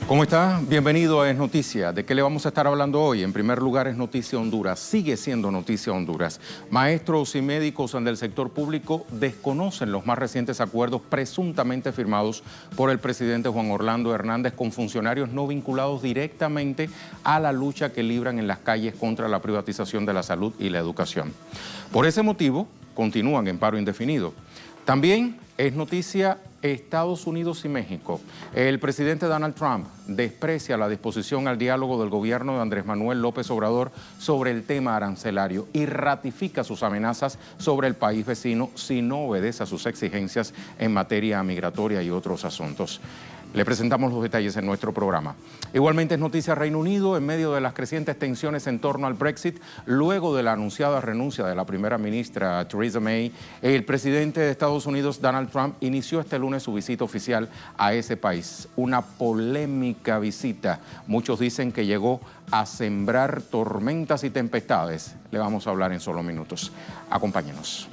¿Cómo está? Bienvenido a Es Noticia. ¿De qué le vamos a estar hablando hoy? En primer lugar, es Noticia Honduras. Sigue siendo Noticia Honduras. Maestros y médicos del sector público desconocen los más recientes acuerdos presuntamente firmados por el presidente Juan Orlando Hernández con funcionarios no vinculados directamente a la lucha que libran en las calles contra la privatización de la salud y la educación. Por ese motivo, continúan en paro indefinido. También es noticia Estados Unidos y México. El presidente Donald Trump desprecia la disposición al diálogo del gobierno de Andrés Manuel López Obrador sobre el tema arancelario y ratifica sus amenazas sobre el país vecino si no obedece a sus exigencias en materia migratoria y otros asuntos. Le presentamos los detalles en nuestro programa. Igualmente es noticia Reino Unido en medio de las crecientes tensiones en torno al Brexit. Luego de la anunciada renuncia de la primera ministra Theresa May, el presidente de Estados Unidos Donald Trump inició este lunes su visita oficial a ese país. Una polémica visita. Muchos dicen que llegó a sembrar tormentas y tempestades. Le vamos a hablar en solo minutos. Acompáñenos.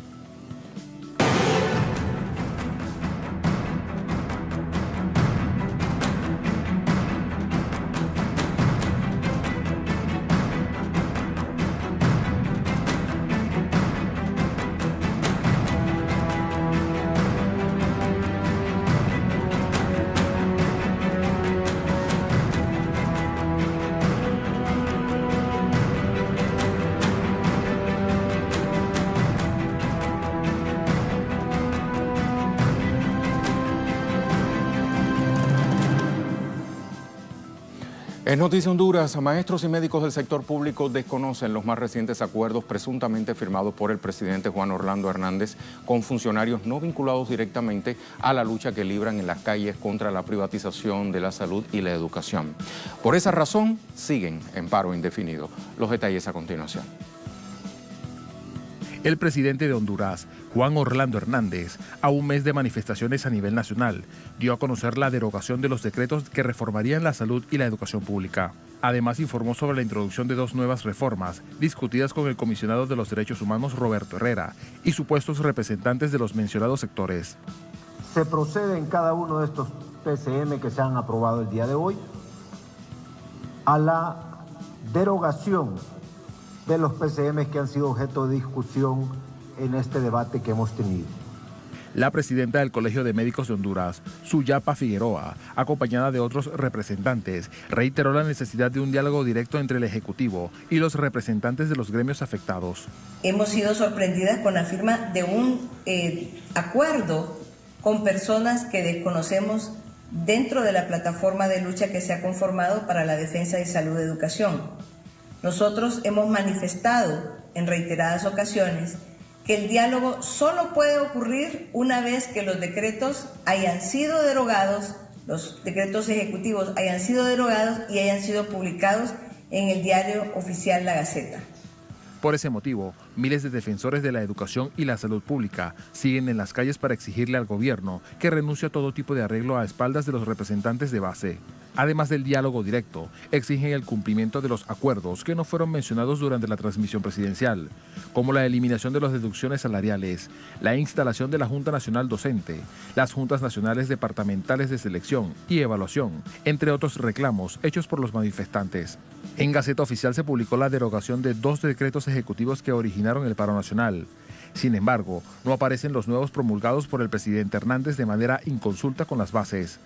En Noticia Honduras, maestros y médicos del sector público desconocen los más recientes acuerdos presuntamente firmados por el presidente Juan Orlando Hernández con funcionarios no vinculados directamente a la lucha que libran en las calles contra la privatización de la salud y la educación. Por esa razón, siguen en paro indefinido. Los detalles a continuación. El presidente de Honduras, Juan Orlando Hernández, a un mes de manifestaciones a nivel nacional, dio a conocer la derogación de los decretos que reformarían la salud y la educación pública. Además, informó sobre la introducción de dos nuevas reformas discutidas con el comisionado de los derechos humanos Roberto Herrera y supuestos representantes de los mencionados sectores. Se procede en cada uno de estos PCM que se han aprobado el día de hoy a la derogación de los PCM que han sido objeto de discusión en este debate que hemos tenido. La presidenta del Colegio de Médicos de Honduras, Suyapa Figueroa, acompañada de otros representantes, reiteró la necesidad de un diálogo directo entre el Ejecutivo y los representantes de los gremios afectados. Hemos sido sorprendidas con la firma de un acuerdo con personas que desconocemos dentro de la plataforma de lucha que se ha conformado para la defensa de salud y educación. Nosotros hemos manifestado en reiteradas ocasiones que el diálogo solo puede ocurrir una vez que los decretos hayan sido derogados, los decretos ejecutivos hayan sido derogados y hayan sido publicados en el diario oficial La Gaceta. Por ese motivo, miles de defensores de la educación y la salud pública siguen en las calles para exigirle al gobierno que renuncie a todo tipo de arreglo a espaldas de los representantes de base. Además del diálogo directo, exigen el cumplimiento de los acuerdos que no fueron mencionados durante la transmisión presidencial, como la eliminación de las deducciones salariales, la instalación de la Junta Nacional Docente, las Juntas Nacionales Departamentales de Selección y Evaluación, entre otros reclamos hechos por los manifestantes. En Gaceta Oficial se publicó la derogación de dos decretos ejecutivos que originaron el paro nacional. Sin embargo, no aparecen los nuevos promulgados por el presidente Hernández de manera inconsulta con las bases.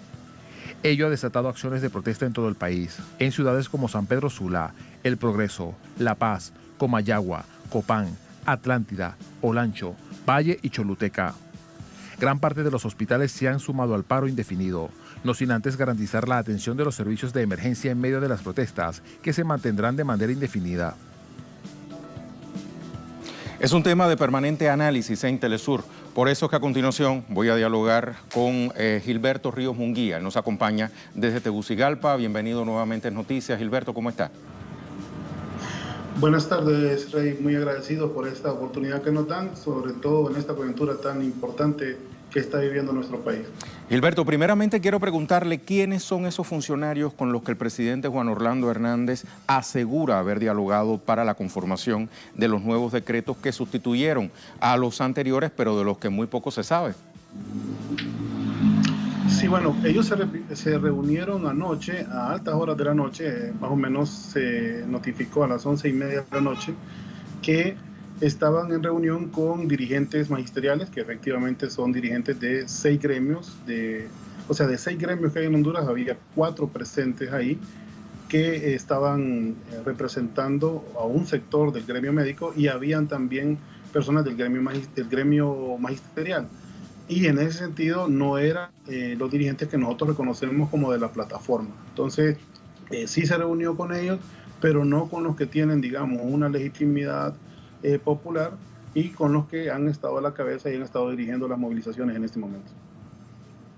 Ello ha desatado acciones de protesta en todo el país, en ciudades como San Pedro Sula, El Progreso, La Paz, Comayagua, Copán, Atlántida, Olancho, Valle y Choluteca. Gran parte de los hospitales se han sumado al paro indefinido, no sin antes garantizar la atención de los servicios de emergencia en medio de las protestas, que se mantendrán de manera indefinida. Es un tema de permanente análisis en Telesur. Por eso es que a continuación voy a dialogar con Gilberto Ríos Munguía. Él nos acompaña desde Tegucigalpa. Bienvenido nuevamente en Noticias. Gilberto, ¿cómo está? Buenas tardes, Rey. Muy agradecido por esta oportunidad que nos dan, sobre todo en esta coyuntura tan importante que está viviendo nuestro país. Gilberto, primeramente quiero preguntarle quiénes son esos funcionarios con los que el presidente Juan Orlando Hernández asegura haber dialogado para la conformación de los nuevos decretos que sustituyeron a los anteriores, pero de los que muy poco se sabe. Sí, bueno, ellos se reunieron anoche, a altas horas de la noche, más o menos se notificó a las 11:30 de la noche, que estaban en reunión con dirigentes magisteriales, que efectivamente son dirigentes de 6 gremios, de 6 gremios que hay en Honduras, había 4 presentes ahí, que estaban representando a un sector del gremio médico y habían también personas del gremio magisterial. Y en ese sentido no eran los dirigentes que nosotros reconocemos como de la plataforma. Entonces, sí se reunió con ellos, pero no con los que tienen, digamos, una legitimidad popular y con los que han estado a la cabeza y han estado dirigiendo las movilizaciones en este momento.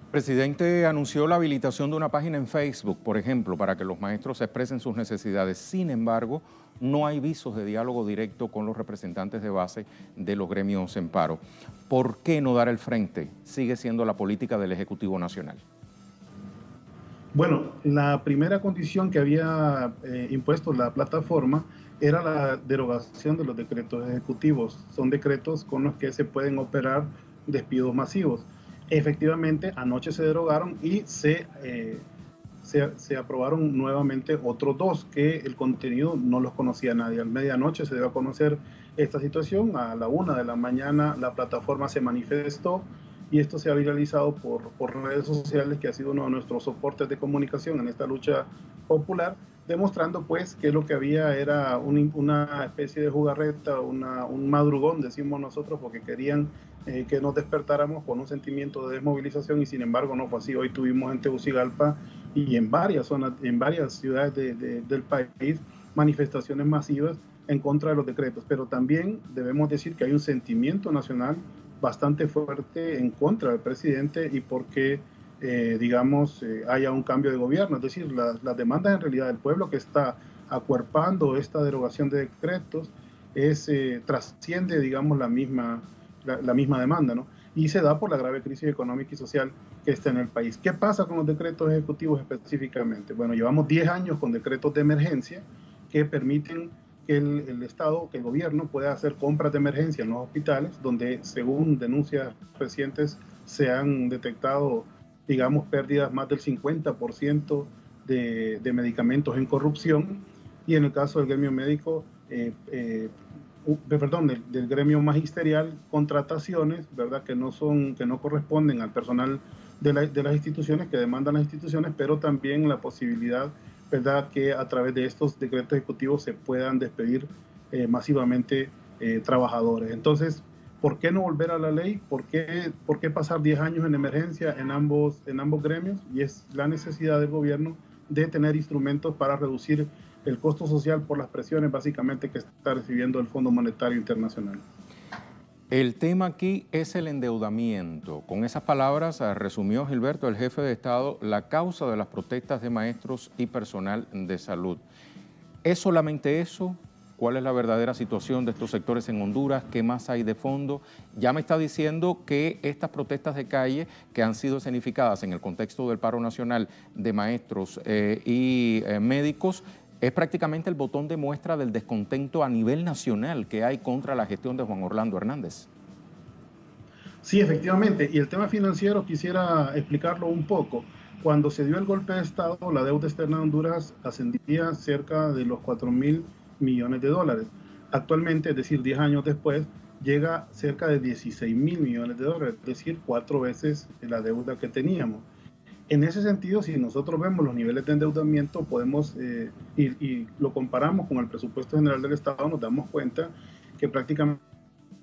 El presidente anunció la habilitación de una página en Facebook, por ejemplo, para que los maestros expresen sus necesidades. Sin embargo, no hay visos de diálogo directo con los representantes de base de los gremios en paro. ¿Por qué no dar el frente? Sigue siendo la política del Ejecutivo Nacional. Bueno, la primera condición que había impuesto la plataforma era la derogación de los decretos ejecutivos. Son decretos con los que se pueden operar despidos masivos. Efectivamente, anoche se derogaron y se aprobaron nuevamente otros 2 que el contenido no los conocía nadie. A medianoche se dio a conocer esta situación, a la 1 de la mañana la plataforma se manifestó y esto se ha viralizado por redes sociales, que ha sido uno de nuestros soportes de comunicación en esta lucha popular, demostrando pues que lo que había era una especie de jugarreta, un madrugón, decimos nosotros, porque querían que nos despertáramos con un sentimiento de desmovilización y sin embargo no fue así. Hoy tuvimos en Tegucigalpa y en varias zonas, en varias ciudades del país, manifestaciones masivas en contra de los decretos, pero también debemos decir que hay un sentimiento nacional bastante fuerte en contra del presidente y porque, haya un cambio de gobierno. Es decir, las demandas en realidad del pueblo que está acuerpando esta derogación de decretos trasciende, digamos, la misma demanda, ¿no? Y se da por la grave crisis económica y social que está en el país. ¿Qué pasa con los decretos ejecutivos específicamente? Bueno, llevamos 10 años con decretos de emergencia que permiten que el Estado, que el gobierno pueda hacer compras de emergencia en los hospitales, donde según denuncias recientes se han detectado, digamos, pérdidas más del 50% de medicamentos en corrupción, y en el caso del gremio médico, del gremio magisterial, contrataciones, ¿verdad?, que no corresponden al personal de las instituciones, que demandan las instituciones, pero también la posibilidad, ¿verdad?, que a través de estos decretos ejecutivos se puedan despedir masivamente trabajadores. Entonces, ¿por qué no volver a la ley? ¿Por qué pasar 10 años en emergencia en ambos gremios? Y es la necesidad del gobierno de tener instrumentos para reducir el costo social por las presiones básicamente que está recibiendo el Fondo Monetario Internacional. El tema aquí es el endeudamiento. Con esas palabras resumió Gilberto, el jefe de Estado, la causa de las protestas de maestros y personal de salud. ¿Es solamente eso? ¿Cuál es la verdadera situación de estos sectores en Honduras? ¿Qué más hay de fondo? Ya me está diciendo que estas protestas de calle que han sido escenificadas en el contexto del paro nacional de maestros y médicos es prácticamente el botón de muestra del descontento a nivel nacional que hay contra la gestión de Juan Orlando Hernández. Sí, efectivamente. Y el tema financiero quisiera explicarlo un poco. Cuando se dio el golpe de Estado, la deuda externa de Honduras ascendía cerca de los $4.000 millones. Actualmente, es decir, 10 años después, llega cerca de $16.000 millones, es decir, 4 veces la deuda que teníamos. En ese sentido, si nosotros vemos los niveles de endeudamiento, podemos, y lo comparamos con el presupuesto general del Estado, nos damos cuenta que prácticamente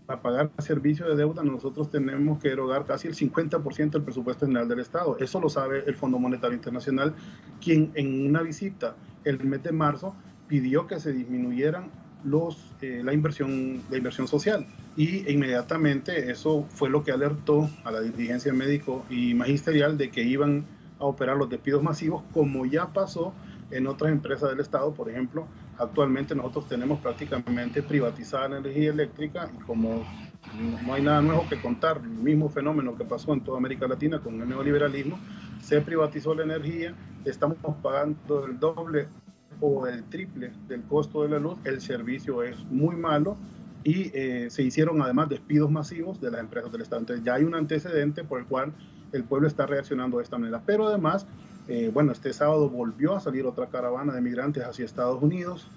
para pagar servicio de deuda nosotros tenemos que erogar casi el 50% del presupuesto general del Estado. Eso lo sabe el Fondo Monetario Internacional, quien en una visita el mes de marzo pidió que se disminuyeran la inversión social, y inmediatamente eso fue lo que alertó a la dirigencia médico y magisterial de que iban a operar los despidos masivos, como ya pasó en otras empresas del Estado. Por ejemplo, actualmente nosotros tenemos prácticamente privatizada la energía eléctrica, y como no hay nada nuevo que contar, el mismo fenómeno que pasó en toda América Latina con el neoliberalismo, se privatizó la energía, estamos pagando el doble o el triple del costo de la luz, el servicio es muy malo, y se hicieron además despidos masivos de las empresas del Estado. Entonces ya hay un antecedente por el cual el pueblo está reaccionando de esta manera. Pero además, bueno, este sábado volvió a salir otra caravana de migrantes hacia Estados Unidos.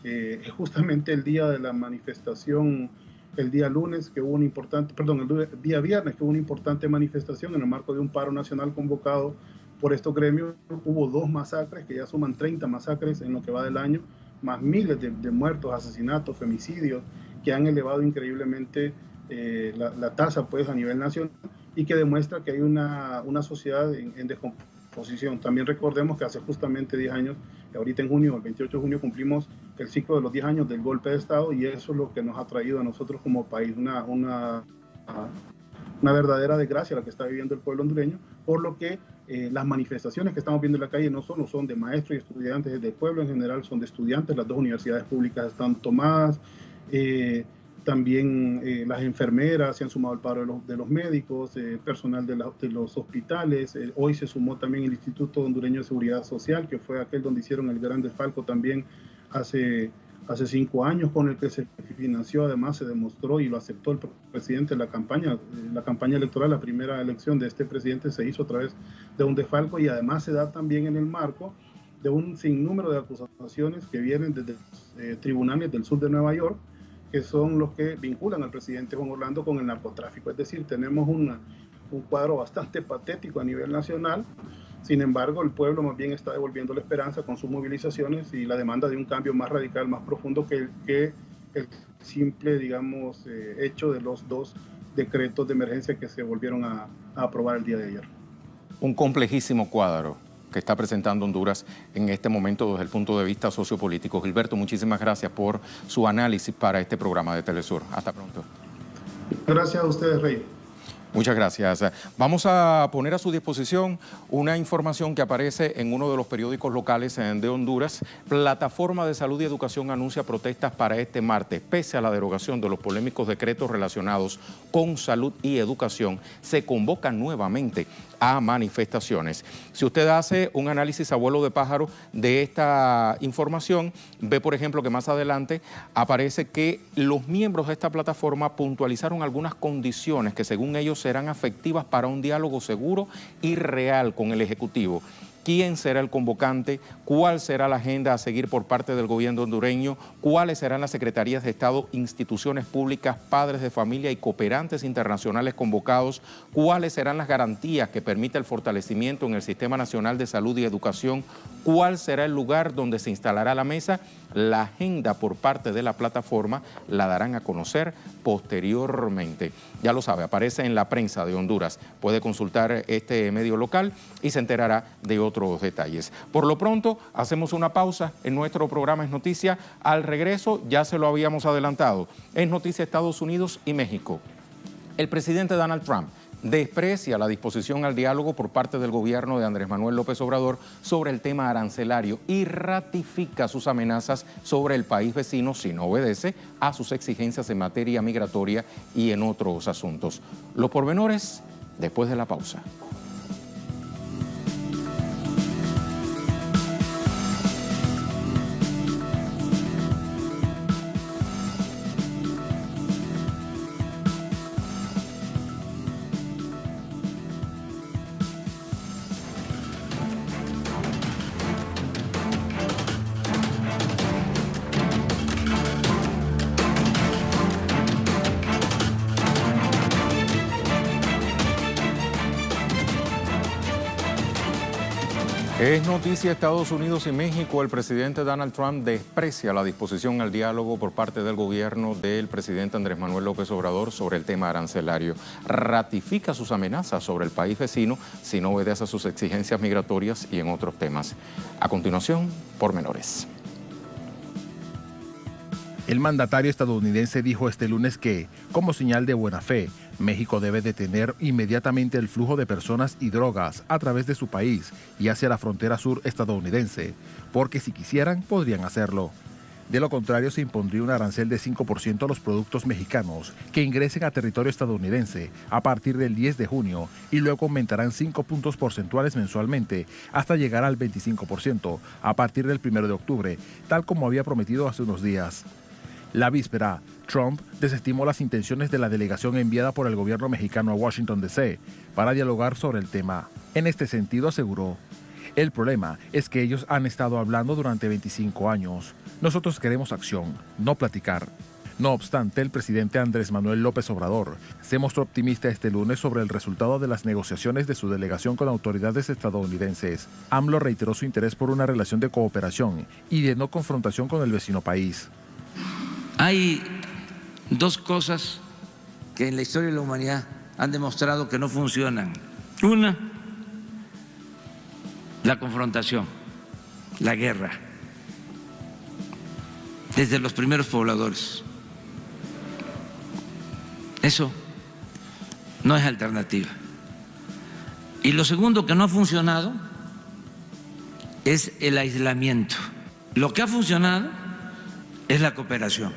Justamente el día de la manifestación, el día lunes, que hubo un importante, perdón, el día viernes, que hubo una importante manifestación en el marco de un paro nacional convocado por estos gremios. Hubo 2 masacres, que ya suman 30 masacres en lo que va del año, más miles de muertos, asesinatos, femicidios, que han elevado increíblemente la tasa pues, a nivel nacional, y que demuestra que hay una sociedad en descomposición. También recordemos que hace justamente 10 años, ahorita en junio, el 28 de junio, cumplimos el ciclo de los 10 años del golpe de Estado, y eso es lo que nos ha traído a nosotros como país una verdadera desgracia la que está viviendo el pueblo hondureño, por lo que las manifestaciones que estamos viendo en la calle no solo son de maestros y estudiantes del pueblo en general, son de estudiantes. Las 2 universidades públicas están tomadas, también las enfermeras se han sumado al paro de los médicos, personal de los hospitales. Hoy se sumó también el Instituto Hondureño de Seguridad Social, que fue aquel donde hicieron el gran desfalco también hace 5 años, con el que se financió. Además se demostró y lo aceptó el presidente en la campaña electoral. La primera elección de este presidente se hizo a través de un desfalco, y además se da también en el marco de un sinnúmero de acusaciones que vienen desde tribunales del sur de Nueva York, que son los que vinculan al presidente Juan Orlando con el narcotráfico. Es decir, tenemos un cuadro bastante patético a nivel nacional. Sin embargo, el pueblo más bien está devolviendo la esperanza con sus movilizaciones y la demanda de un cambio más radical, más profundo que el simple, digamos, hecho de los 2 decretos de emergencia que se volvieron a aprobar el día de ayer. Un complejísimo cuadro que está presentando Honduras en este momento desde el punto de vista sociopolítico. Gilberto, muchísimas gracias por su análisis para este programa de Telesur. Hasta pronto. Gracias a ustedes, Rey. Muchas gracias. Vamos a poner a su disposición una información que aparece en uno de los periódicos locales de Honduras. Plataforma de Salud y Educación anuncia protestas para este martes. Pese a la derogación de los polémicos decretos relacionados con salud y educación, se convoca nuevamente a manifestaciones. Si usted hace un análisis a vuelo de pájaro de esta información, ve por ejemplo que más adelante aparece que los miembros de esta plataforma puntualizaron algunas condiciones que según ellos serán afectivas para un diálogo seguro y real con el Ejecutivo. ¿Quién será el convocante? ¿Cuál será la agenda a seguir por parte del gobierno hondureño? ¿Cuáles serán las secretarías de Estado, instituciones públicas, padres de familia y cooperantes internacionales convocados? ¿Cuáles serán las garantías que permita el fortalecimiento en el Sistema Nacional de Salud y Educación? ¿Cuál será el lugar donde se instalará la mesa? La agenda por parte de la plataforma la darán a conocer posteriormente. Ya lo sabe, aparece en la prensa de Honduras. Puede consultar este medio local y se enterará de otros detalles. Por lo pronto, hacemos una pausa en nuestro programa Es Noticia. Al regreso, ya se lo habíamos adelantado, Es Noticia Estados Unidos y México. El presidente Donald Trump desprecia la disposición al diálogo por parte del gobierno de Andrés Manuel López Obrador sobre el tema arancelario y ratifica sus amenazas sobre el país vecino si no obedece a sus exigencias en materia migratoria y en otros asuntos. Los pormenores después de la pausa. Es noticia Estados Unidos y México. El presidente Donald Trump desprecia la disposición al diálogo por parte del gobierno del presidente Andrés Manuel López Obrador sobre el tema arancelario. Ratifica sus amenazas sobre el país vecino si no obedece a sus exigencias migratorias y en otros temas. A continuación, pormenores. El mandatario estadounidense dijo este lunes que, como señal de buena fe, México debe detener inmediatamente el flujo de personas y drogas a través de su país y hacia la frontera sur estadounidense, porque si quisieran podrían hacerlo. De lo contrario, se impondría un arancel de 5% a los productos mexicanos que ingresen a territorio estadounidense a partir del 10 de junio y luego aumentarán 5 puntos porcentuales mensualmente hasta llegar al 25% a partir del 1 de octubre, tal como había prometido hace unos días. La víspera, Trump desestimó las intenciones de la delegación enviada por el gobierno mexicano a Washington, D.C. para dialogar sobre el tema. En este sentido, aseguró: el problema es que ellos han estado hablando durante 25 años. Nosotros queremos acción, no platicar. No obstante, el presidente Andrés Manuel López Obrador se mostró optimista este lunes sobre el resultado de las negociaciones de su delegación con autoridades estadounidenses. AMLO reiteró su interés por una relación de cooperación y de no confrontación con el vecino país. Hay dos cosas que en la historia de la humanidad han demostrado que no funcionan. Una, la confrontación, la guerra, desde los primeros pobladores. Eso no es alternativa. Y lo segundo que no ha funcionado es el aislamiento. Lo que ha funcionado es la cooperación.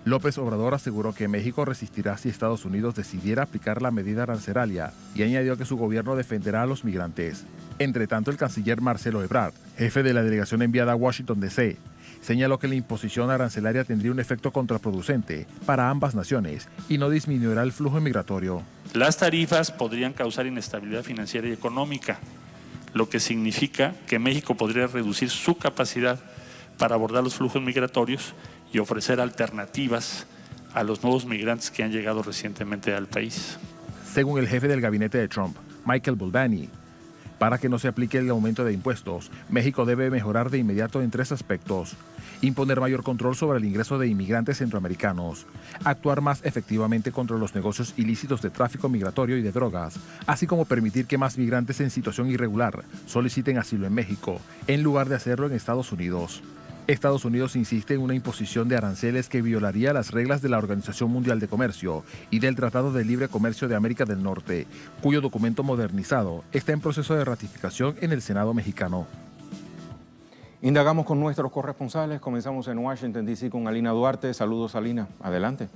López Obrador aseguró que México resistirá si Estados Unidos decidiera aplicar la medida arancelaria y añadió que su gobierno defenderá a los migrantes. Entre tanto, el canciller Marcelo Ebrard, jefe de la delegación enviada a Washington, D.C., señaló que la imposición arancelaria tendría un efecto contraproducente para ambas naciones y no disminuirá el flujo migratorio. Las tarifas podrían causar inestabilidad financiera y económica, lo que significa que México podría reducir su capacidad para abordar los flujos migratorios y ofrecer alternativas a los nuevos migrantes que han llegado recientemente al país. Según el jefe del gabinete de Trump, Michael Boldani, para que no se aplique el aumento de impuestos, México debe mejorar de inmediato en 3 aspectos: imponer mayor control sobre el ingreso de inmigrantes centroamericanos, actuar más efectivamente contra los negocios ilícitos de tráfico migratorio y de drogas, así como permitir que más migrantes en situación irregular soliciten asilo en México, en lugar de hacerlo en Estados Unidos. Estados Unidos insiste en una imposición de aranceles que violaría las reglas de la Organización Mundial de Comercio y del Tratado de Libre Comercio de América del Norte, cuyo documento modernizado está en proceso de ratificación en el Senado mexicano. Indagamos con nuestros corresponsales. Comenzamos en Washington, D.C. con Alina Duarte. Saludos, Alina. Adelante.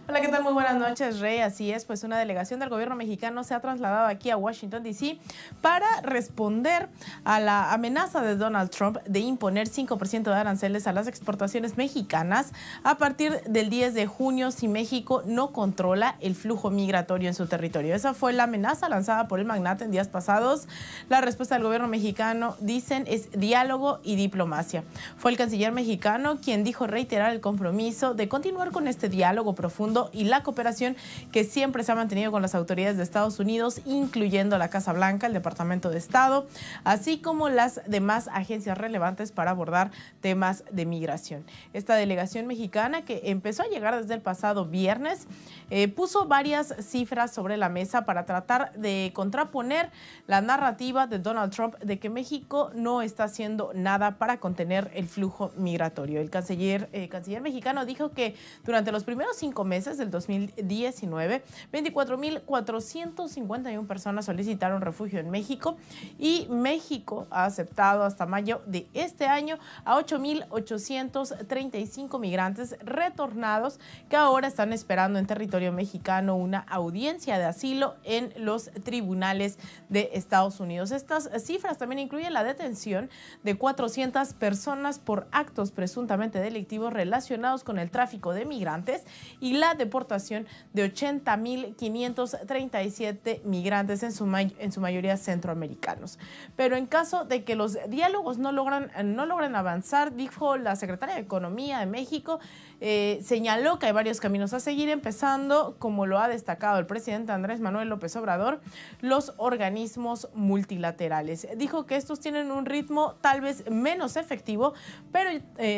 Hola, ¿qué tal? Muy buenas noches, Rey. Así es, pues una delegación del gobierno mexicano se ha trasladado aquí a Washington, D.C. para responder a la amenaza de Donald Trump de imponer 5% de aranceles a las exportaciones mexicanas a partir del 10 de junio si México no controla el flujo migratorio en su territorio. Esa fue la amenaza lanzada por el magnate en días pasados. La respuesta del gobierno mexicano, dicen, es diálogo y diplomacia. Fue el canciller mexicano quien dijo reiterar el compromiso de continuar con este diálogo profundo y la cooperación que siempre se ha mantenido con las autoridades de Estados Unidos, incluyendo la Casa Blanca, el Departamento de Estado, así como las demás agencias relevantes para abordar temas de migración. Esta delegación mexicana, que empezó a llegar desde el pasado viernes, puso varias cifras sobre la mesa para tratar de contraponer la narrativa de Donald Trump de que México no está haciendo nada para contener el flujo migratorio. El canciller mexicano dijo que durante los primeros 5 meses del 2019, 24,451 personas solicitaron refugio en México y México ha aceptado hasta mayo de este año a 8,835 migrantes retornados que ahora están esperando en territorio mexicano una audiencia de asilo en los tribunales de Estados Unidos. Estas cifras también incluyen la detención de 400 personas por actos presuntamente delictivos relacionados con el tráfico de migrantes y la deportación de 80,537 migrantes, en su mayoría centroamericanos. Pero en caso de que los diálogos no logran avanzar, dijo la secretaria de Economía de México, señaló que hay varios caminos a seguir, empezando, como lo ha destacado el presidente Andrés Manuel López Obrador, los organismos multilaterales. Dijo que estos tienen un ritmo tal vez menos efectivo, pero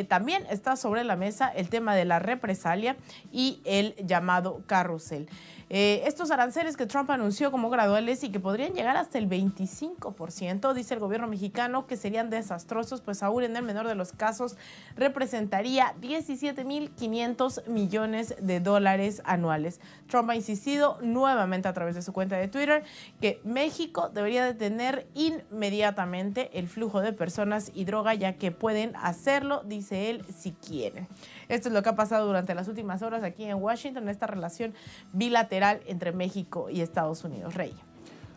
también está sobre la mesa el tema de la represalia y el llamado carrusel. Estos aranceles que Trump anunció como graduales y que podrían llegar hasta el 25%, dice el gobierno mexicano que serían desastrosos, pues aún en el menor de los casos representaría 17,500 millones de dólares anuales. Trump ha insistido nuevamente a través de su cuenta de Twitter que México debería detener inmediatamente el flujo de personas y droga, ya que pueden hacerlo, dice él, si quieren. Esto es lo que ha pasado durante las últimas horas aquí en Washington, esta relación bilateral entre México y Estados Unidos. Rey.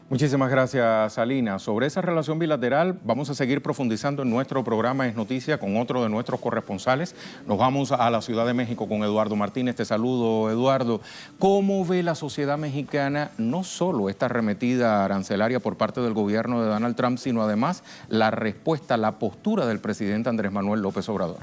Muchísimas gracias, Alina. Sobre esa relación bilateral vamos a seguir profundizando en nuestro programa Es Noticia con otro de nuestros corresponsales. Nos vamos a la Ciudad de México con Eduardo Martínez. Te saludo, Eduardo. ¿Cómo ve la sociedad mexicana no solo esta arremetida arancelaria por parte del gobierno de Donald Trump, sino además la respuesta, la postura del presidente Andrés Manuel López Obrador?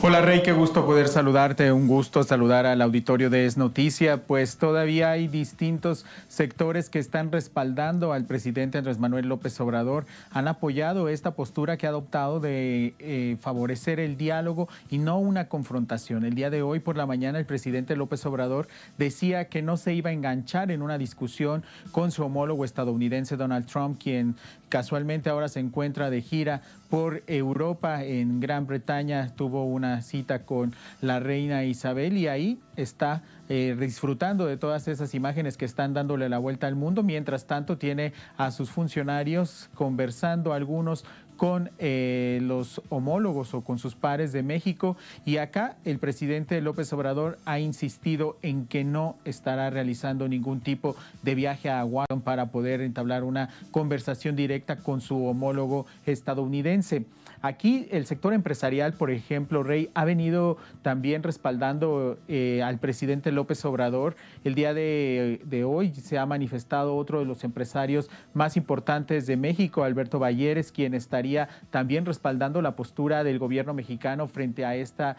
Hola Rey, qué gusto poder saludarte, un gusto saludar al auditorio de Es Noticia. Pues todavía hay distintos sectores que están respaldando al presidente Andrés Manuel López Obrador, han apoyado esta postura que ha adoptado de favorecer el diálogo y no una confrontación. El día de hoy por la mañana el presidente López Obrador decía que no se iba a enganchar en una discusión con su homólogo estadounidense Donald Trump, quien casualmente ahora se encuentra de gira por Europa. En Gran Bretaña tuvo una cita con la reina Isabel y ahí está disfrutando de todas esas imágenes que están dándole la vuelta al mundo. Mientras tanto tiene a sus funcionarios conversando, algunos con los homólogos o con sus pares de México, y acá el presidente López Obrador ha insistido en que no estará realizando ningún tipo de viaje a Washington para poder entablar una conversación directa con su homólogo estadounidense. Aquí el sector empresarial, por ejemplo, Rey, ha venido también respaldando al presidente López Obrador. El día de hoy se ha manifestado otro de los empresarios más importantes de México, Alberto Balleres, quien estaría también respaldando la postura del gobierno mexicano frente a esta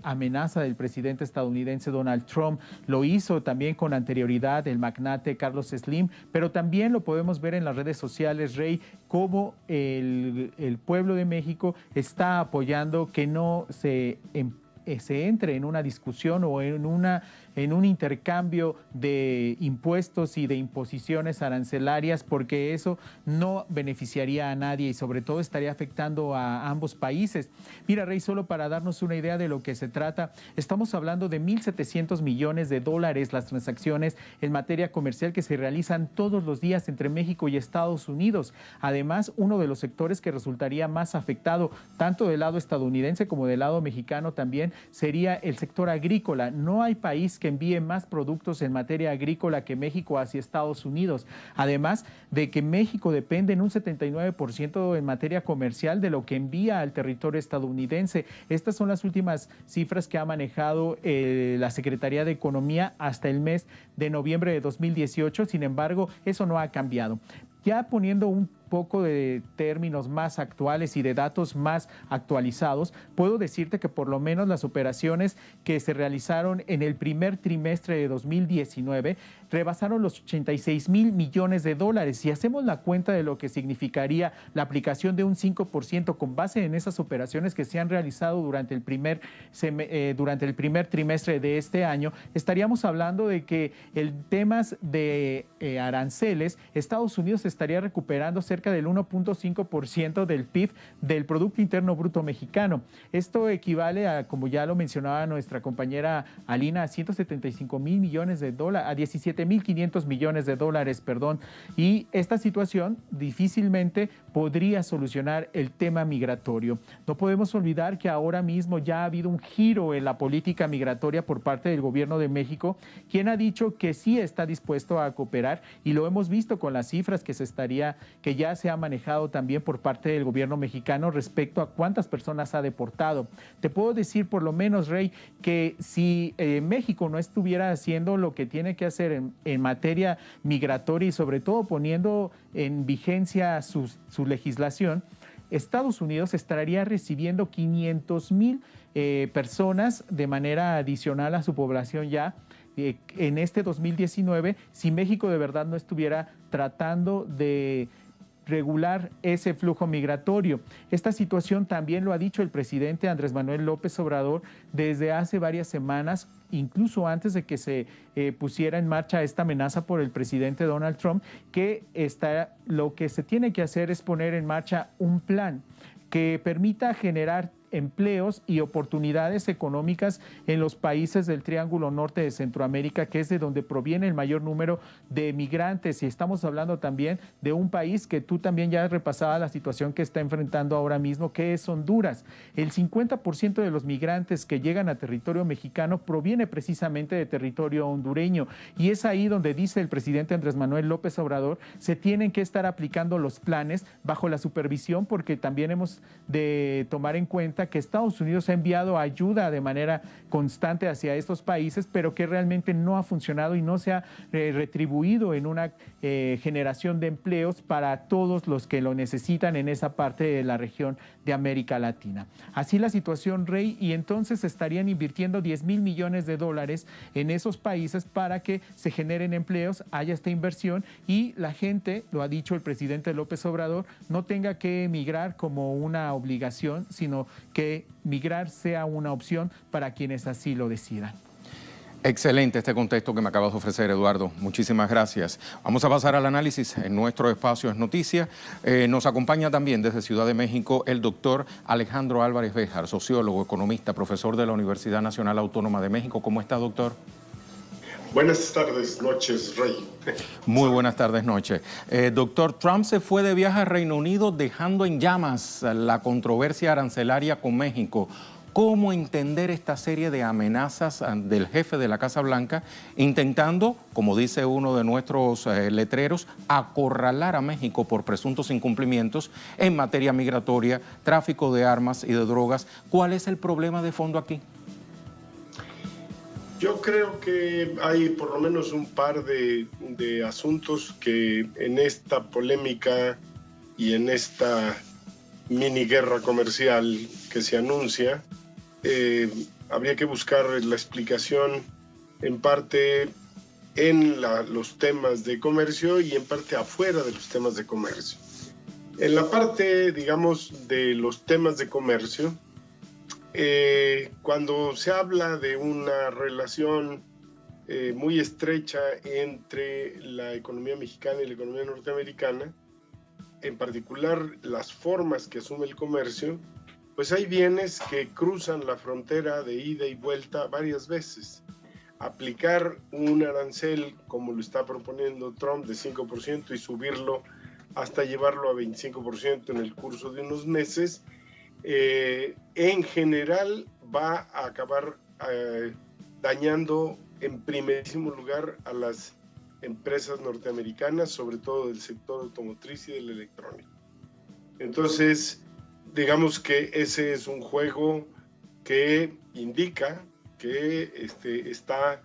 amenaza del presidente estadounidense Donald Trump. Lo hizo también con anterioridad el magnate Carlos Slim, pero también lo podemos ver en las redes sociales, Rey, cómo el pueblo de México está apoyando que no se entre en una discusión o en un intercambio de impuestos y de imposiciones arancelarias, porque eso no beneficiaría a nadie y sobre todo estaría afectando a ambos países. Mira, Rey, solo para darnos una idea de lo que se trata, estamos hablando de 1.700 millones de dólares las transacciones en materia comercial que se realizan todos los días entre México y Estados Unidos. Además, uno de los sectores que resultaría más afectado, tanto del lado estadounidense como del lado mexicano también, sería el sector agrícola. No hay país que envíe más productos en materia agrícola que México hacia Estados Unidos. Además de que México depende en un 79% en materia comercial de lo que envía al territorio estadounidense. Estas son las últimas cifras que ha manejado la Secretaría de Economía hasta el mes de noviembre de 2018. Sin embargo, eso no ha cambiado. Ya poniendo un poco de términos más actuales y de datos más actualizados, puedo decirte que por lo menos las operaciones que se realizaron en el primer trimestre de 2019 rebasaron los 86,000 millones de dólares. Si hacemos la cuenta de lo que significaría la aplicación de un 5% con base en esas operaciones que se han realizado durante el primer trimestre de este año, estaríamos hablando de que en temas de aranceles, Estados Unidos estaría recuperando cerca del 1.5% del PIB, del Producto Interno Bruto mexicano. Esto equivale a, como ya lo mencionaba nuestra compañera Alina, a 175,000 millones de dólares, a 17,500 millones de dólares, perdón. Y esta situación difícilmente podría solucionar el tema migratorio. No podemos olvidar que ahora mismo ya ha habido un giro en la política migratoria por parte del gobierno de México, quien ha dicho que sí está dispuesto a cooperar, y lo hemos visto con las cifras que ya se ha manejado también por parte del gobierno mexicano respecto a cuántas personas ha deportado. Te puedo decir por lo menos, Rey, que si México no estuviera haciendo lo que tiene que hacer en materia migratoria y sobre todo poniendo en vigencia su legislación, Estados Unidos estaría recibiendo 500,000 personas de manera adicional a su población ya en este 2019, si México de verdad no estuviera tratando de regular ese flujo migratorio. Esta situación también lo ha dicho el presidente Andrés Manuel López Obrador desde hace varias semanas, incluso antes de que se pusiera en marcha esta amenaza por el presidente Donald Trump, que lo que se tiene que hacer es poner en marcha un plan que permita generar empleos y oportunidades económicas en los países del Triángulo Norte de Centroamérica, que es de donde proviene el mayor número de migrantes. Y estamos hablando también de un país que tú también ya has repasado la situación que está enfrentando ahora mismo, que es Honduras. El 50% de los migrantes que llegan a territorio mexicano proviene precisamente de territorio hondureño. Y es ahí donde dice el presidente Andrés Manuel López Obrador, se tienen que estar aplicando los planes bajo la supervisión, porque también hemos de tomar en cuenta que Estados Unidos ha enviado ayuda de manera constante hacia estos países, pero que realmente no ha funcionado y no se ha retribuido en una generación de empleos para todos los que lo necesitan en esa parte de la región de América Latina. Así la situación, Rey, y entonces estarían invirtiendo 10,000 millones de dólares en esos países para que se generen empleos, haya esta inversión y la gente, lo ha dicho el presidente López Obrador, no tenga que emigrar como una obligación, sino que migrar sea una opción para quienes así lo decidan. Excelente este contexto que me acabas de ofrecer, Eduardo. Muchísimas gracias. Vamos a pasar al análisis en nuestro espacio Es Noticia. Nos acompaña también desde Ciudad de México el doctor Alejandro Álvarez Béjar, sociólogo, economista, profesor de la Universidad Nacional Autónoma de México. ¿Cómo está, doctor? Buenas tardes, noches, Rey. Muy buenas tardes, noches. Doctor, Trump se fue de viaje a Reino Unido dejando en llamas la controversia arancelaria con México. ¿Cómo entender esta serie de amenazas del jefe de la Casa Blanca intentando, como dice uno de nuestros letreros, acorralar a México por presuntos incumplimientos en materia migratoria, tráfico de armas y de drogas? ¿Cuál es el problema de fondo aquí? Yo creo que hay por lo menos un par de asuntos que en esta polémica y en esta mini guerra comercial que se anuncia, habría que buscar la explicación en parte en los temas de comercio y en parte afuera de los temas de comercio. En la parte, digamos, de los temas de comercio, cuando se habla de una relación muy estrecha entre la economía mexicana y la economía norteamericana, en particular las formas que asume el comercio, pues hay bienes que cruzan la frontera de ida y vuelta varias veces. Aplicar un arancel, como lo está proponiendo Trump, de 5% y subirlo hasta llevarlo a 25% en el curso de unos meses, en general va a acabar dañando en primerísimo lugar a las empresas norteamericanas, sobre todo del sector automotriz y del electrónico. Entonces, digamos que ese es un juego que indica que está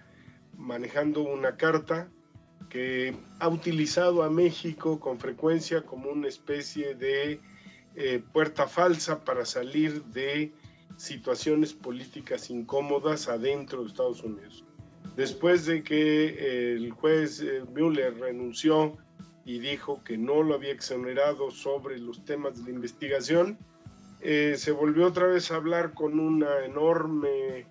manejando una carta que ha utilizado a México con frecuencia como una especie de puerta falsa para salir de situaciones políticas incómodas adentro de Estados Unidos. Después de que el juez Mueller renunció y dijo que no lo había exonerado sobre los temas de la investigación, se volvió otra vez a hablar con una enorme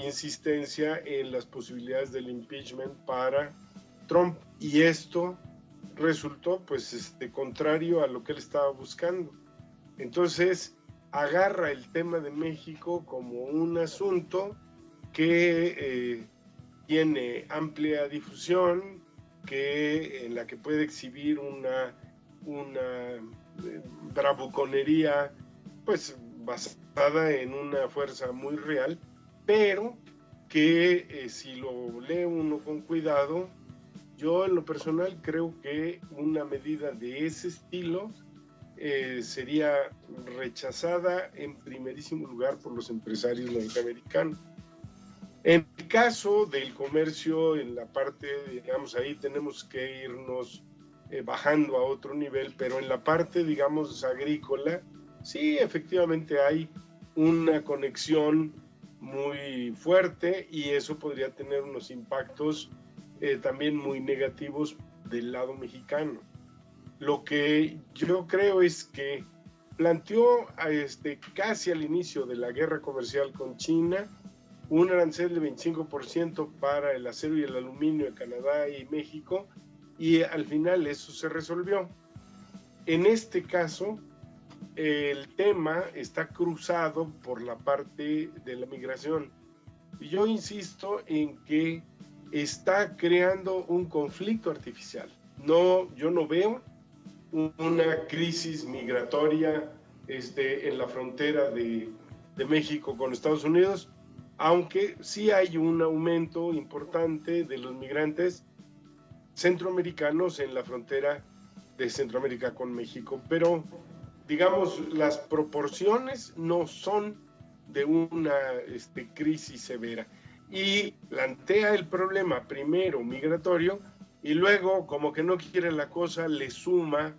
insistencia en las posibilidades del impeachment para Trump, y esto resultó pues contrario a lo que él estaba buscando. Entonces agarra el tema de México como un asunto que tiene amplia difusión, en la que puede exhibir una bravuconería pues basada en una fuerza muy real, pero que si lo lee uno con cuidado, yo en lo personal creo que una medida de ese estilo sería rechazada en primerísimo lugar por los empresarios norteamericanos. En el caso del comercio, en la parte, digamos, ahí tenemos que irnos bajando a otro nivel, pero en la parte, digamos, agrícola, sí, efectivamente hay una conexión muy fuerte y eso podría tener unos impactos también muy negativos del lado mexicano. Lo que yo creo es que planteó casi al inicio de la guerra comercial con China un arancel de 25% para el acero y el aluminio de Canadá y México, y al final eso se resolvió. En este caso, el tema está cruzado por la parte de la migración. Y yo insisto en que está creando un conflicto artificial. No, yo no veo una crisis migratoria en la frontera de México con Estados Unidos, aunque sí hay un aumento importante de los migrantes centroamericanos en la frontera de Centroamérica con México, pero digamos las proporciones no son de una crisis severa, y plantea el problema primero migratorio y luego, como que no quiere la cosa, le suma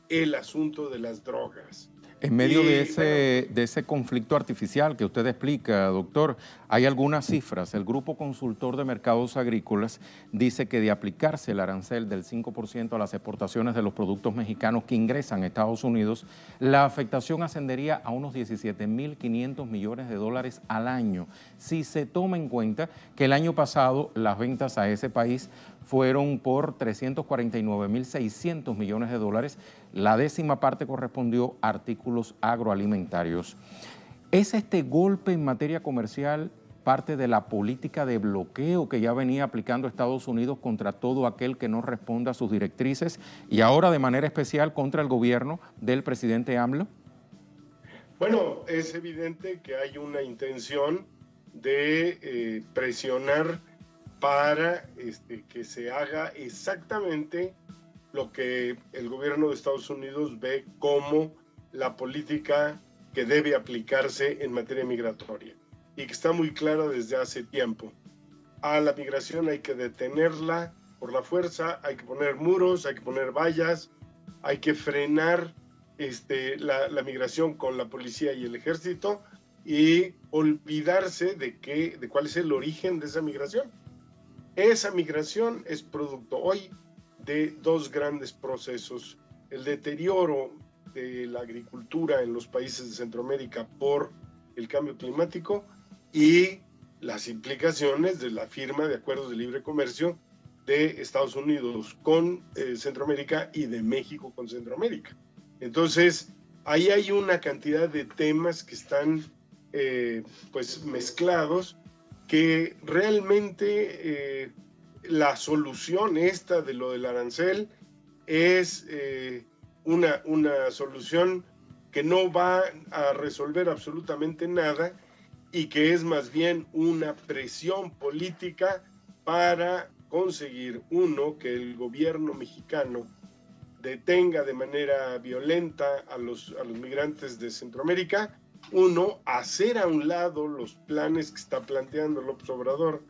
el asunto de las drogas. En medio de ese conflicto artificial que usted explica, doctor, hay algunas cifras. El Grupo Consultor de Mercados Agrícolas dice que de aplicarse el arancel del 5% a las exportaciones de los productos mexicanos que ingresan a Estados Unidos, la afectación ascendería a unos 17.500 millones de dólares al año, si se toma en cuenta que el año pasado las ventas a ese país fueron por 349.600 millones de dólares. La décima parte correspondió a artículos agroalimentarios. ¿Es este golpe en materia comercial parte de la política de bloqueo que ya venía aplicando Estados Unidos contra todo aquel que no responda a sus directrices y ahora de manera especial contra el gobierno del presidente AMLO? Bueno, es evidente que hay una intención de presionar para que se haga exactamente lo que el gobierno de Estados Unidos ve como la política que debe aplicarse en materia migratoria y que está muy clara desde hace tiempo. A la migración hay que detenerla por la fuerza, hay que poner muros, hay que poner vallas, hay que frenar la migración con la policía y el ejército y olvidarse de cuál es el origen de esa migración. Esa migración es producto hoy de dos grandes procesos: el deterioro de la agricultura en los países de Centroamérica por el cambio climático y las implicaciones de la firma de acuerdos de libre comercio de Estados Unidos con Centroamérica y de México con Centroamérica. Entonces, ahí hay una cantidad de temas que están pues mezclados, que realmente la solución de lo del arancel es una solución que no va a resolver absolutamente nada y que es más bien una presión política para conseguir, uno, que el gobierno mexicano detenga de manera violenta a los migrantes de Centroamérica, uno, hacer a un lado los planes que está planteando López Obrador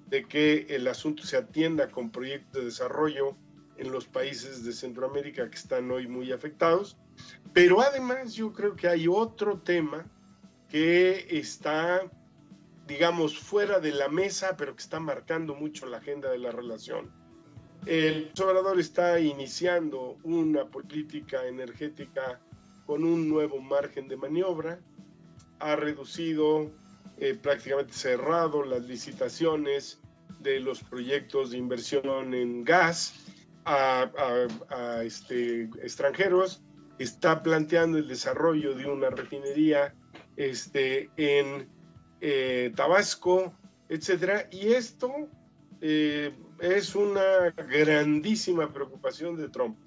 de que el asunto se atienda con proyectos de desarrollo en los países de Centroamérica que están hoy muy afectados. Pero además yo creo que hay otro tema que está, digamos, fuera de la mesa, pero que está marcando mucho la agenda de la relación. El Obrador está iniciando una política energética con un nuevo margen de maniobra, ha reducido, prácticamente cerrado las licitaciones de los proyectos de inversión en gas a extranjeros, está planteando el desarrollo de una refinería en Tabasco, etcétera, y esto es una grandísima preocupación de Trump.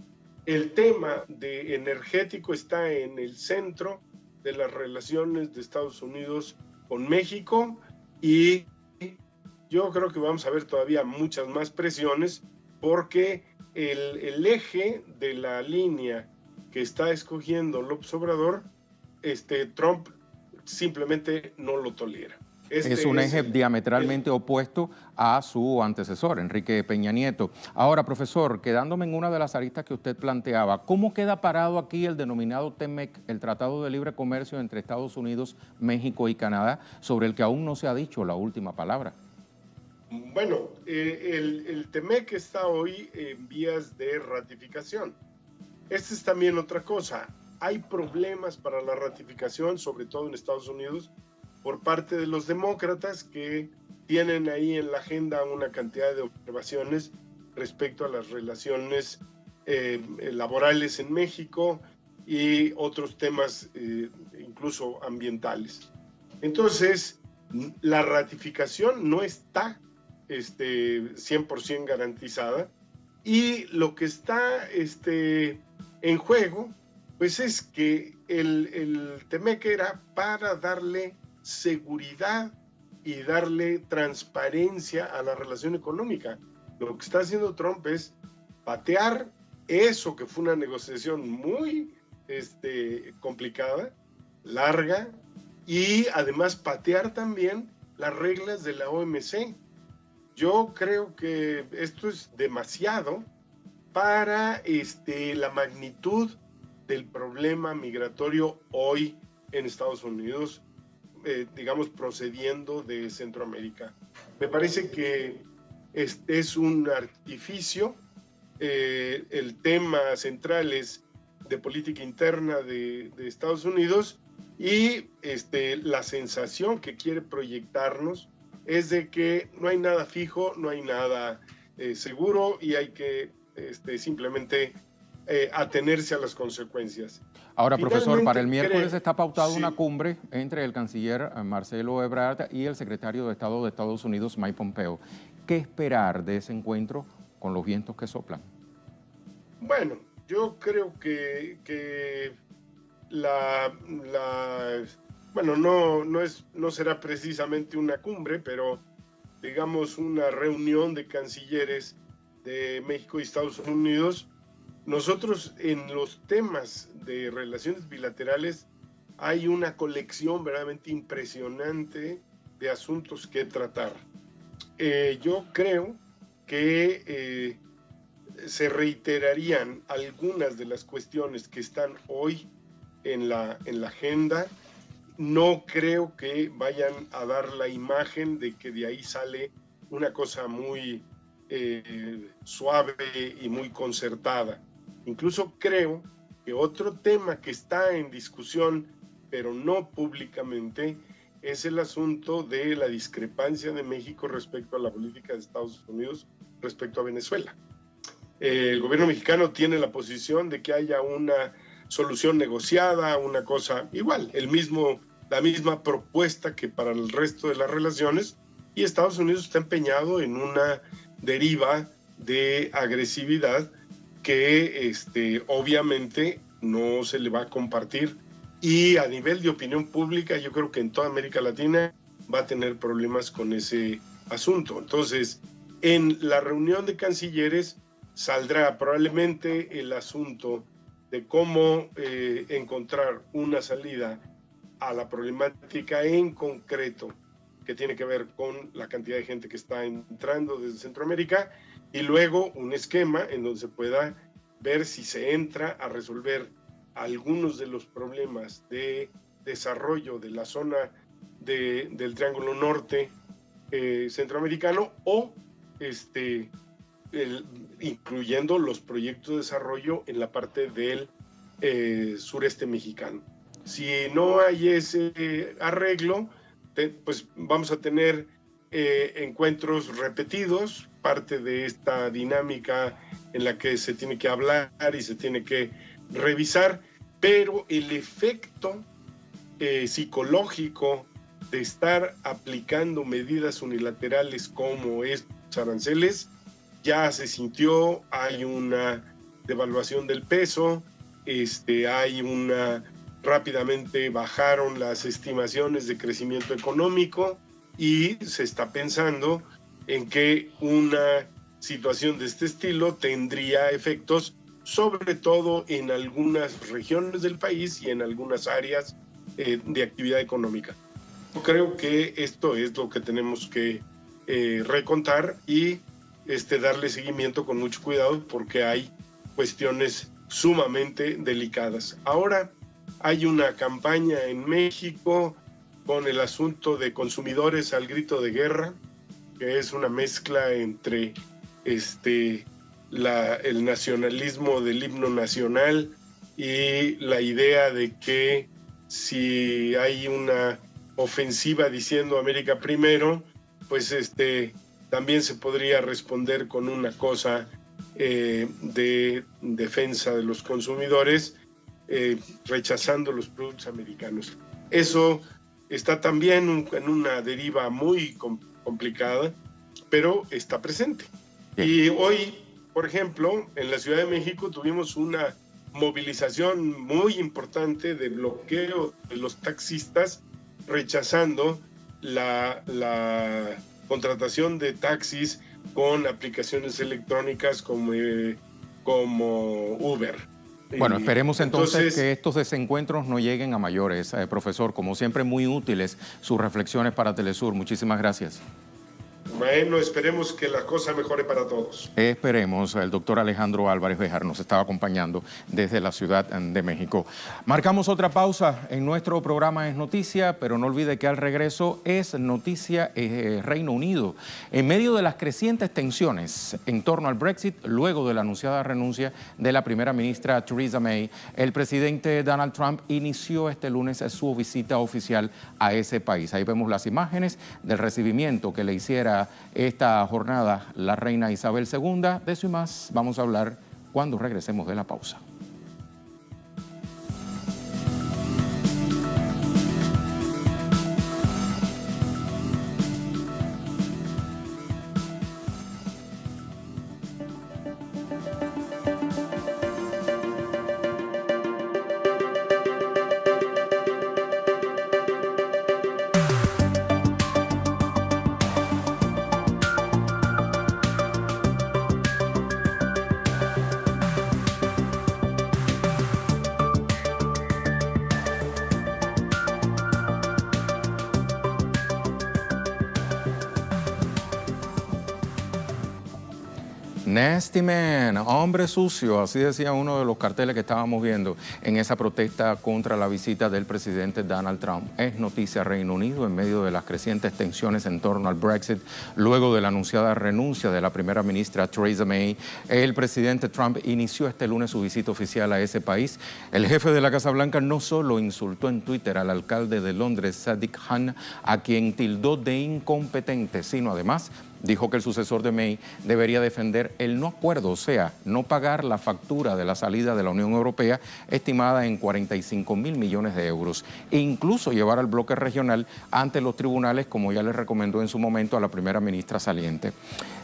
El tema energético está en el centro de las relaciones de Estados Unidos con México y yo creo que vamos a ver todavía muchas más presiones porque el eje de la línea que está escogiendo López Obrador, Trump simplemente no lo tolera. Es un eje diametralmente opuesto a su antecesor, Enrique Peña Nieto. Ahora, profesor, quedándome en una de las aristas que usted planteaba, ¿cómo queda parado aquí el denominado TEMEC, el Tratado de Libre Comercio entre Estados Unidos, México y Canadá, sobre el que aún no se ha dicho la última palabra? Bueno, el TEMEC está hoy en vías de ratificación. Esta es también otra cosa. Hay problemas para la ratificación, sobre todo en Estados Unidos, por parte de los demócratas que tienen ahí en la agenda una cantidad de observaciones respecto a las relaciones laborales en México y otros temas incluso ambientales. Entonces, la ratificación no está 100% garantizada, y lo que está en juego pues es que el TEMEC era para darle seguridad y darle transparencia a la relación económica. Lo que está haciendo Trump es patear eso que fue una negociación muy complicada, larga, y además patear también las reglas de la OMC. Yo creo que esto es demasiado para la magnitud del problema migratorio hoy en Estados Unidos, digamos, procediendo de Centroamérica. Me parece que es un artificio. El tema central es de política interna de Estados Unidos, y la sensación que quiere proyectarnos es de que no hay nada fijo, no hay nada seguro, y hay que simplemente atenerse a las consecuencias. Ahora, profesor, para el miércoles está pautada sí, una cumbre entre el canciller Marcelo Ebrard y el secretario de Estado de Estados Unidos, Mike Pompeo. ¿Qué esperar de ese encuentro con los vientos que soplan? Bueno, yo creo que bueno, no será precisamente una cumbre, pero digamos una reunión de cancilleres de México y Estados Unidos. Nosotros en los temas de relaciones bilaterales hay una colección verdaderamente impresionante de asuntos que tratar. Yo creo que se reiterarían algunas de las cuestiones que están hoy en la agenda. No creo que vayan a dar la imagen de que de ahí sale una cosa muy suave y muy concertada. Incluso creo que otro tema que está en discusión, pero no públicamente, es el asunto de la discrepancia de México respecto a la política de Estados Unidos respecto a Venezuela. El gobierno mexicano tiene la posición de que haya una solución negociada, una cosa igual, la misma propuesta que para el resto de las relaciones, y Estados Unidos está empeñado en una deriva de agresividad que obviamente no se le va a compartir, y a nivel de opinión pública yo creo que en toda América Latina va a tener problemas con ese asunto. Entonces, en la reunión de cancilleres saldrá probablemente el asunto de cómo encontrar una salida a la problemática en concreto que tiene que ver con la cantidad de gente que está entrando desde Centroamérica, y luego un esquema en donde se pueda ver si se entra a resolver algunos de los problemas de desarrollo de la zona del Triángulo Norte centroamericano, o incluyendo los proyectos de desarrollo en la parte del sureste mexicano. Si no hay ese arreglo, pues vamos a tener encuentros repetidos, parte de esta dinámica en la que se tiene que hablar y se tiene que revisar, pero el efecto psicológico de estar aplicando medidas unilaterales como estos aranceles ya se sintió. Hay una devaluación del peso, rápidamente bajaron las estimaciones de crecimiento económico, y se está pensando en que una situación de este estilo tendría efectos sobre todo en algunas regiones del país y en algunas áreas de actividad económica. Yo creo que esto es lo que tenemos que recontar y darle seguimiento con mucho cuidado, porque hay cuestiones sumamente delicadas. Ahora hay una campaña en México con el asunto de consumidores al grito de guerra, que es una mezcla entre el nacionalismo del himno nacional y la idea de que si hay una ofensiva diciendo América primero, pues también se podría responder con una cosa de defensa de los consumidores. rechazando los productos americanos. Eso está también en una deriva muy complicada, pero está presente. Y hoy, por ejemplo, en la Ciudad de México tuvimos una movilización muy importante de bloqueo de los taxistas, rechazando la contratación de taxis con aplicaciones electrónicas como Uber. Bueno, esperemos entonces que estos desencuentros no lleguen a mayores. Profesor, como siempre, muy útiles sus reflexiones para Telesur. Muchísimas gracias. Bueno, esperemos que la cosa mejore para todos. Esperemos. El doctor Alejandro Álvarez Béjar nos estaba acompañando desde la Ciudad de México. Marcamos otra pausa en nuestro programa Es Noticia, pero no olvide que al regreso es noticia Reino Unido. En medio de las crecientes tensiones en torno al Brexit, luego de la anunciada renuncia de la primera ministra Theresa May, el presidente Donald Trump inició este lunes su visita oficial a ese país. Ahí vemos las imágenes del recibimiento que le hiciera esta jornada la reina Isabel II. De eso y más vamos a hablar cuando regresemos de la pausa. Nasty Man, hombre sucio, así decía uno de los carteles que estábamos viendo en esa protesta contra la visita del presidente Donald Trump. Es noticia Reino Unido en medio de las crecientes tensiones en torno al Brexit, luego de la anunciada renuncia de la primera ministra Theresa May. El presidente Trump inició este lunes su visita oficial a ese país. El jefe de la Casa Blanca no solo insultó en Twitter al alcalde de Londres, Sadiq Khan, a quien tildó de incompetente, sino además dijo que el sucesor de May debería defender el no acuerdo, o sea, no pagar la factura de la salida de la Unión Europea, estimada en 45.000 millones de euros, e incluso llevar al bloque regional ante los tribunales, como ya le recomendó en su momento a la primera ministra saliente.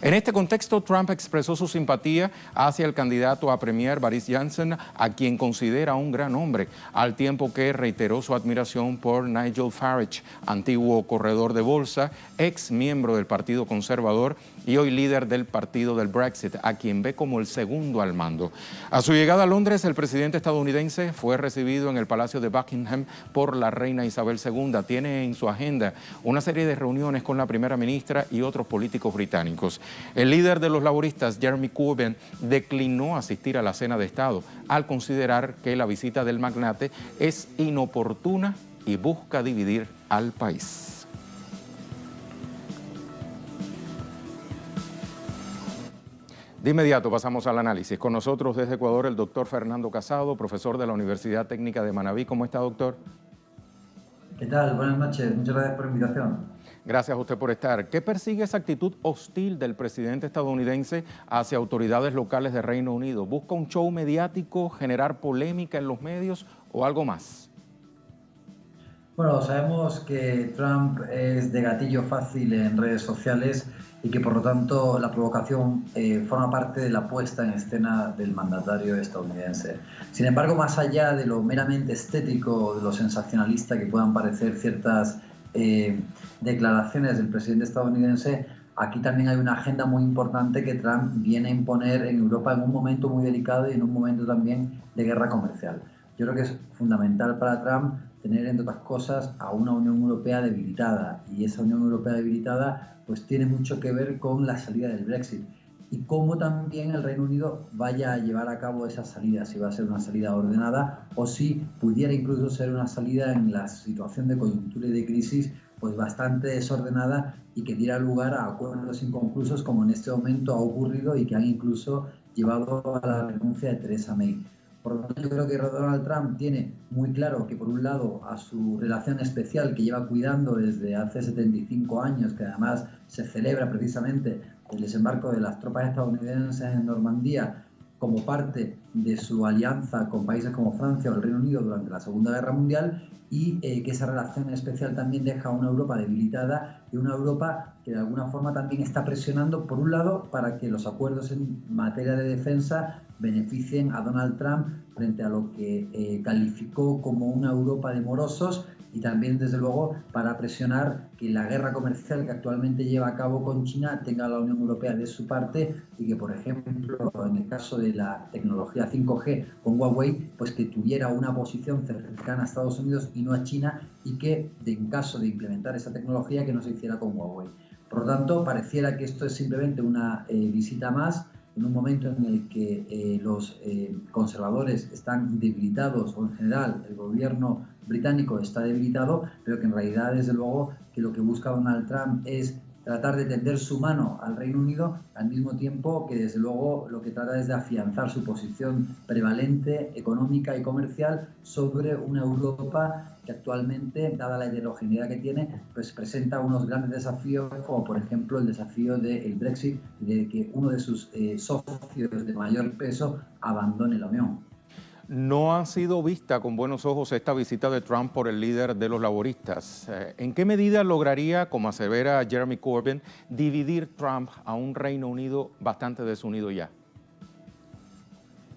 En este contexto, Trump expresó su simpatía hacia el candidato a premier Boris Johnson, a quien considera un gran hombre, al tiempo que reiteró su admiración por Nigel Farage, antiguo corredor de bolsa, ex miembro del Partido Conservador y hoy líder del partido del Brexit, a quien ve como el segundo al mando. A su llegada a Londres, el presidente estadounidense fue recibido en el Palacio de Buckingham por la reina Isabel II. Tiene en su agenda una serie de reuniones con la primera ministra y otros políticos británicos. El líder de los laboristas, Jeremy Corbyn, declinó asistir a la cena de Estado al considerar que la visita del magnate es inoportuna y busca dividir al país. De inmediato pasamos al análisis. Con nosotros desde Ecuador el doctor Fernando Casado, profesor de la Universidad Técnica de Manabí. ¿Cómo está, doctor? ¿Qué tal? Buenas noches. Muchas gracias por la invitación. Gracias a usted por estar. ¿Qué persigue esa actitud hostil del presidente estadounidense hacia autoridades locales de Reino Unido? ¿Busca un show mediático, generar polémica en los medios o algo más? Bueno, sabemos que Trump es de gatillo fácil en redes sociales y que por lo tanto la provocación forma parte de la puesta en escena del mandatario estadounidense. Sin embargo, más allá de lo meramente estético, de lo sensacionalista que puedan parecer ciertas declaraciones del presidente estadounidense, aquí también hay una agenda muy importante que Trump viene a imponer en Europa en un momento muy delicado y en un momento también de guerra comercial. Yo creo que es fundamental para Trump tener, entre otras cosas, a una Unión Europea debilitada, y esa Unión Europea debilitada pues tiene mucho que ver con la salida del Brexit y cómo también el Reino Unido vaya a llevar a cabo esa salida, si va a ser una salida ordenada o si pudiera incluso ser una salida en la situación de coyuntura y de crisis pues bastante desordenada y que diera lugar a acuerdos inconclusos como en este momento ha ocurrido y que han incluso llevado a la renuncia de Theresa May. Por lo tanto, yo creo que Donald Trump tiene muy claro que, por un lado, a su relación especial que lleva cuidando desde hace 75 años, que además se celebra precisamente el desembarco de las tropas estadounidenses en Normandía, como parte de su alianza con países como Francia o el Reino Unido durante la Segunda Guerra Mundial, y que esa relación especial también deja a una Europa debilitada y una Europa que de alguna forma también está presionando, por un lado, para que los acuerdos en materia de defensa beneficien a Donald Trump frente a lo que calificó como una Europa de morosos, y también, desde luego, para presionar que la guerra comercial que actualmente lleva a cabo con China tenga a la Unión Europea de su parte, y que, por ejemplo, en el caso de la tecnología 5G con Huawei, pues que tuviera una posición cercana a Estados Unidos y no a China, y que, en caso de implementar esa tecnología, que no se hiciera con Huawei. Por lo tanto, pareciera que esto es simplemente una visita más, en un momento en el que los conservadores están debilitados, o en general el gobierno británico está debilitado, pero que en realidad, desde luego, que lo que busca Donald Trump es tratar de tender su mano al Reino Unido, al mismo tiempo que, desde luego, lo que trata es de afianzar su posición prevalente, económica y comercial sobre una Europa que actualmente, dada la heterogeneidad que tiene, pues presenta unos grandes desafíos, como por ejemplo el desafío del Brexit, de que uno de sus socios de mayor peso abandone la Unión. No ha sido vista con buenos ojos esta visita de Trump por el líder de los laboristas. ¿En qué medida lograría, como asevera Jeremy Corbyn, dividir Trump a un Reino Unido bastante desunido ya?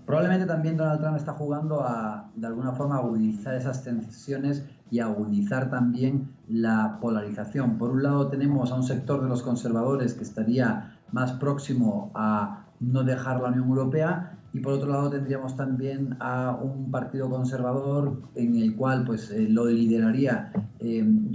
Probablemente también Donald Trump está jugando a, de alguna forma, agudizar esas tensiones y agudizar también la polarización. Por un lado tenemos a un sector de los conservadores que estaría más próximo a no dejar la Unión Europea, y por otro lado tendríamos también a un partido conservador en el cual pues lo lideraría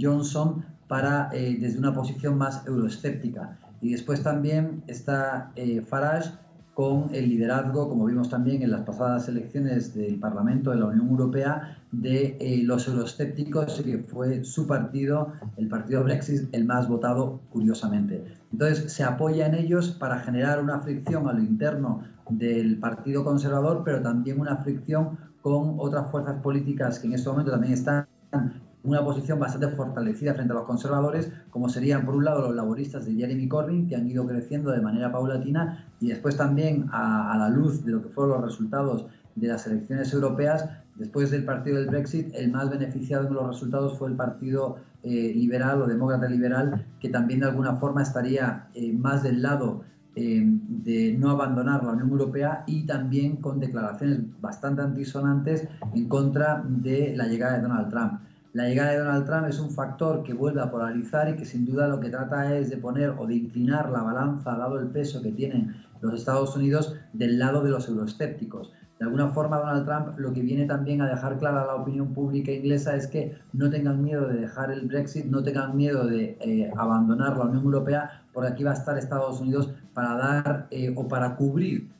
Johnson para desde una posición más euroescéptica. Y después también está Farage con el liderazgo, como vimos también en las pasadas elecciones del Parlamento de la Unión Europea, de los euroescépticos, que fue su partido, el partido Brexit, el más votado, curiosamente. Entonces se apoya en ellos para generar una fricción a lo interno del Partido Conservador, pero también una fricción con otras fuerzas políticas que en este momento también están en una posición bastante fortalecida frente a los conservadores, como serían, por un lado, los laboristas de Jeremy Corbyn, que han ido creciendo de manera paulatina, y después también, a la luz de lo que fueron los resultados de las elecciones europeas, después del partido del Brexit, el más beneficiado en los resultados fue el partido liberal o demócrata liberal, que también de alguna forma estaría más del lado de no abandonar la Unión Europea, y también con declaraciones bastante antisonantes en contra de la llegada de Donald Trump. La llegada de Donald Trump es un factor que vuelve a polarizar y que sin duda lo que trata es de poner o de inclinar la balanza, dado el peso que tienen los Estados Unidos, del lado de los euroescépticos. De alguna forma, Donald Trump lo que viene también a dejar clara a la opinión pública inglesa es que no tengan miedo de dejar el Brexit, no tengan miedo de abandonar la Unión Europea, porque aquí va a estar Estados Unidos para dar o para cubrir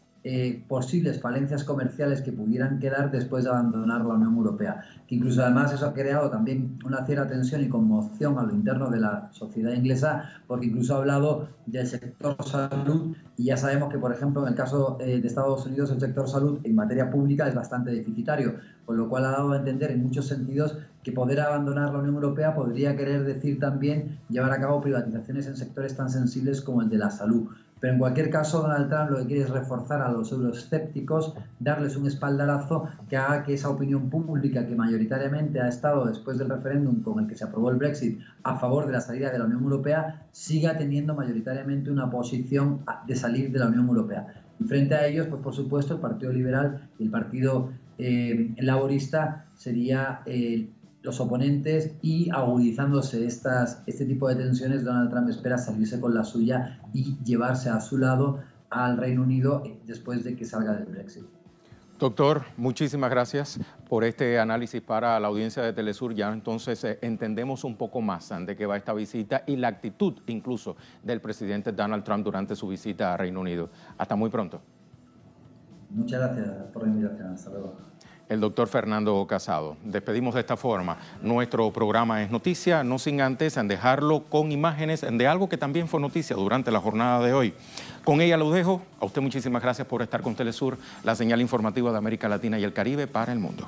posibles falencias comerciales que pudieran quedar después de abandonar la Unión Europea. Que incluso además eso ha creado también una cierta tensión y conmoción a lo interno de la sociedad inglesa, porque incluso ha hablado del sector salud, y ya sabemos que, por ejemplo, en el caso de Estados Unidos, el sector salud en materia pública es bastante deficitario, con lo cual ha dado a entender en muchos sentidos que poder abandonar la Unión Europea podría querer decir también llevar a cabo privatizaciones en sectores tan sensibles como el de la salud. Pero en cualquier caso, Donald Trump lo que quiere es reforzar a los euroescépticos, darles un espaldarazo que haga que esa opinión pública, que mayoritariamente ha estado, después del referéndum con el que se aprobó el Brexit, a favor de la salida de la Unión Europea, siga teniendo mayoritariamente una posición de salir de la Unión Europea. Y frente a ellos, pues por supuesto, el Partido Liberal y el Partido Laborista sería los oponentes, y agudizándose este tipo de tensiones, Donald Trump espera salirse con la suya y llevarse a su lado al Reino Unido después de que salga del Brexit. Doctor, muchísimas gracias por este análisis para la audiencia de Telesur. Ya entonces entendemos un poco más de qué va esta visita y la actitud incluso del presidente Donald Trump durante su visita a Reino Unido. Hasta muy pronto. Muchas gracias por la invitación. Hasta luego. El doctor Fernando Casado. Despedimos de esta forma nuestro programa Es Noticia, no sin antes dejarlo con imágenes de algo que también fue noticia durante la jornada de hoy. Con ella lo dejo. A usted muchísimas gracias por estar con Telesur, la señal informativa de América Latina y el Caribe para el mundo.